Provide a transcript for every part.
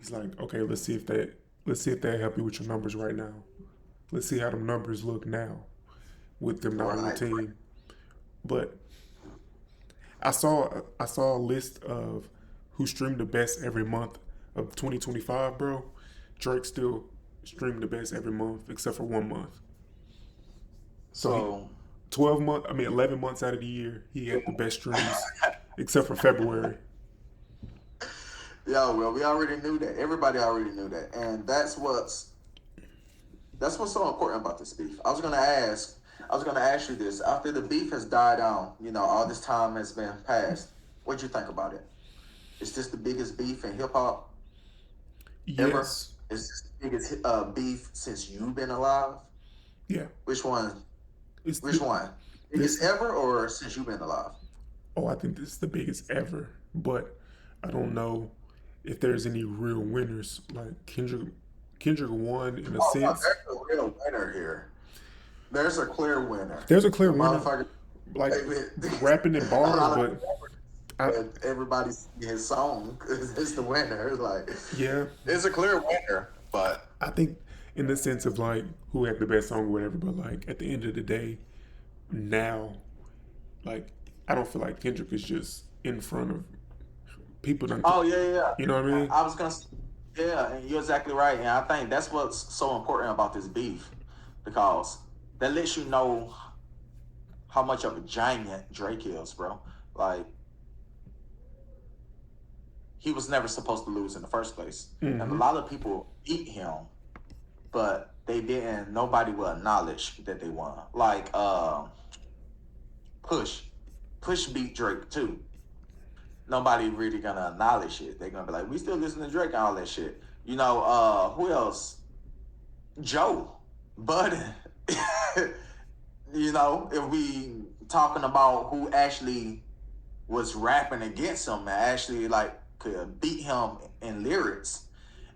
He's like, okay, let's see if they help you with your numbers right now. Let's see how them numbers look now with them not on the Right. team. But I saw a list of who streamed the best every month of 2025, bro. Drake still streamed the best every month except for 1 month. So he So 11 months out of the year, he had the best streams except for February. yeah, well, we already knew that. Everybody already knew that, and that's what's so important about this beef. I was gonna ask you this after the beef has died down. You know, all this time has been passed. What'd you think about it? Is this the biggest beef in hip hop ever? Yes. Is this the biggest beef since you've been alive? Yeah. Which one? It's Which one? Biggest this ever, or since you've been alive? oh, I think this is the biggest ever, but I don't know if there's any real winners. Like Kendrick won in a Oh no, sense. there's a real winner here. There's a clear winner. There's a clear The winner, motherfucker. like rapping in A bars, lot of but I everybody sing his song is the winner. It's like yeah, it's a clear winner, but I think in the sense of like who had the best song or whatever, but like at the end of the day, now, like I don't feel like Kendrick is just in front of people. Don't, oh yeah, yeah, yeah. you know what I mean? I was yeah, and you're exactly right, and I think that's what's so important about this beef because that lets you know how much of a giant Drake is, bro. Like he was never supposed to lose in the first place, and a Mm-hmm. lot of people beat him, but they didn't. Nobody will acknowledge that they won. Like Push, Push beat Drake too. Nobody really gonna acknowledge it. They're gonna be like, we still listen to Drake and all that shit. You know, who else? Joe Budden. You know, if we talking about who actually was rapping against him and actually like could beat him in lyrics,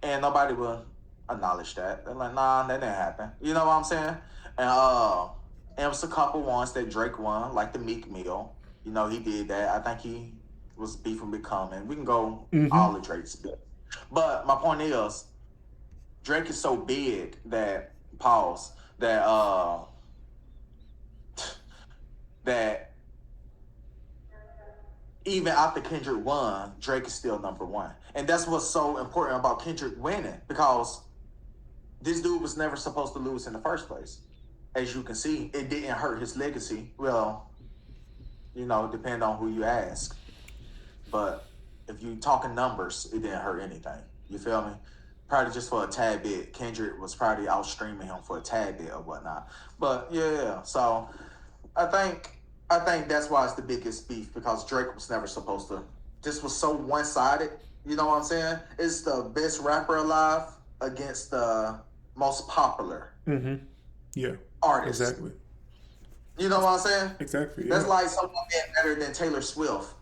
and nobody will acknowledge that. They're like, nah, that didn't happen. You know what I'm saying? And it was a couple ones that Drake won, like the Meek Mill. You know, he did that. I think he was beefing with Common. We can go Mm-hmm. all the Drake's bit. But my point is, Drake is so big that pause that that even after Kendrick won, Drake is still number one. And that's what's so important about Kendrick winning because this dude was never supposed to lose in the first place. As you can see, it didn't hurt his legacy. Well, you know, depend on who you ask. But if you talking numbers, it didn't hurt anything. You feel me? Probably just for a tad bit. Kendrick was probably outstreaming him for a tad bit or whatnot. But yeah, yeah. So I think I think that's why it's the biggest beef because Drake was never supposed to. This was so one sided. You know what I'm saying? It's the best rapper alive against the most popular Mm-hmm. Yeah. artist. Exactly. You know what I'm saying? Exactly. That's Yeah. like someone being better than Taylor Swift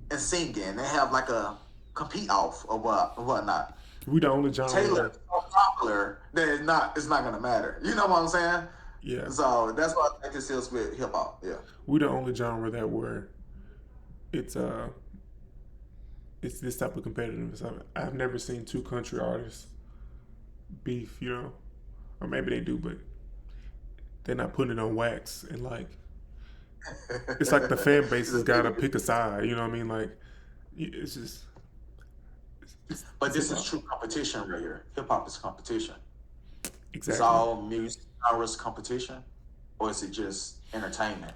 and singing. They have like a compete off or whatnot. We the only genre Taylor that is so popular that it's not gonna matter. You know what I'm saying? yeah. So that's why I think this is with hip hop. Yeah. We the only genre that where it's it's this type of competitiveness. I've never seen two country artists beef, you know, or maybe they do, but they're not putting it on wax and like it's like the fan base has got to pick a side. You know what I mean? Like it's just But it's this is impossible. true competition right here. Hip hop is competition. Is Exactly. all music genres competition, or is it just entertainment?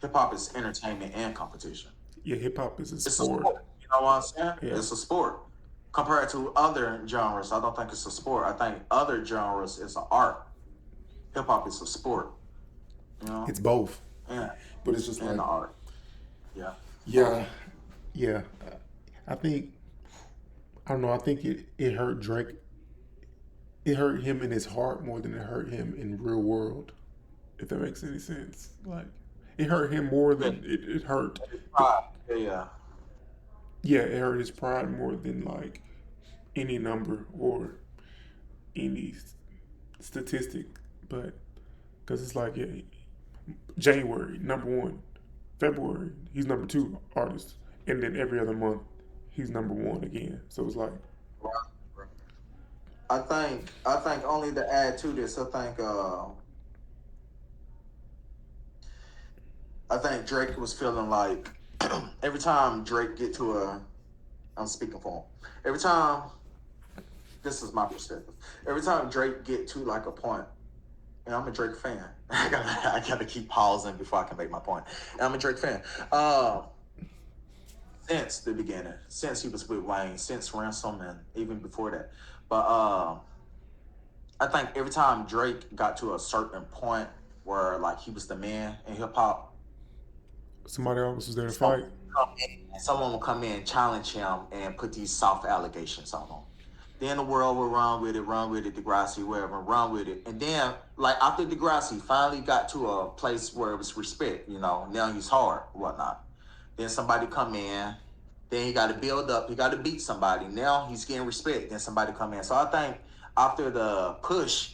Hip hop is entertainment and competition. Yeah, hip hop is a It's a sport. sport. You know what I'm saying? Yeah, It's a sport. Compared to other genres, I don't think it's a sport. I think other genres is an art. Hip hop is a sport. You know, it's both, and but it's just and like the art. Yeah. yeah, yeah. I think I don't know. I think it hurt Drake. It hurt him in his heart more than it hurt him in real world. If that makes any sense, like it hurt him more Yeah. than it hurt. Yeah. Yeah. Yeah, it hurt his pride more than like any number or any statistic. But because it's like yeah, January number 1, February he's number 2 artist, and then every other month he's number 1 again. So it's like Right. I think only to add to this, I think Drake was feeling like every time Drake get to a, I'm speaking for him. Every time, this is my perspective. Every time Drake get to like a point, and I'm a Drake fan. I gotta keep pausing before I can make my point. And I'm a Drake fan. Since the beginning, since he was with Wayne, since Ransom, and even before that. But I think every time Drake got to a certain point where like he was the man in hip hop, Somebody else was there to someone fight. someone will come in, challenge him, and put these soft allegations on him. Then the world will run with it, Degrassi, wherever, run with it. And then, like, after Degrassi finally got to a place where it was respect, now he's hard, whatnot. Then somebody come in, then he got to build up, he got to beat somebody. Now he's getting respect, then somebody come in. So I think after the push,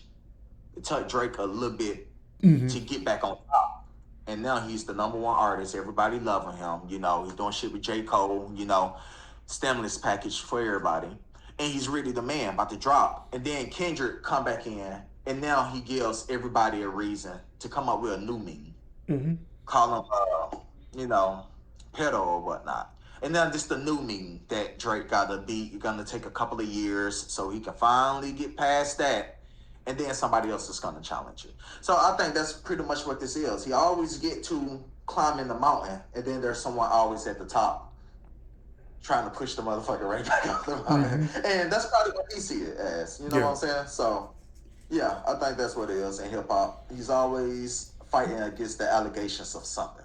it took Drake a little bit Mm-hmm. to get back on top. And now he's the number one artist. Everybody loving him. He's doing shit with J. Cole, stimulus package for everybody. And he's really the man about to drop. And then Kendrick come back in, and now he gives everybody a reason to come up with a new meme. Mm-hmm. Call him, pedo or whatnot. And then just the new meme that Drake gotta be gonna take a couple of years so he can finally get past that, and then somebody else is gonna challenge it. So I think that's pretty much what this is. He always get to climbing the mountain, and then there's someone always at the top trying to push the motherfucker right back up the mountain. Mm-hmm. And that's probably what he see it as. You know Yeah. what I'm saying? So yeah, I think that's what it is in hip hop. He's always fighting against the allegations of something.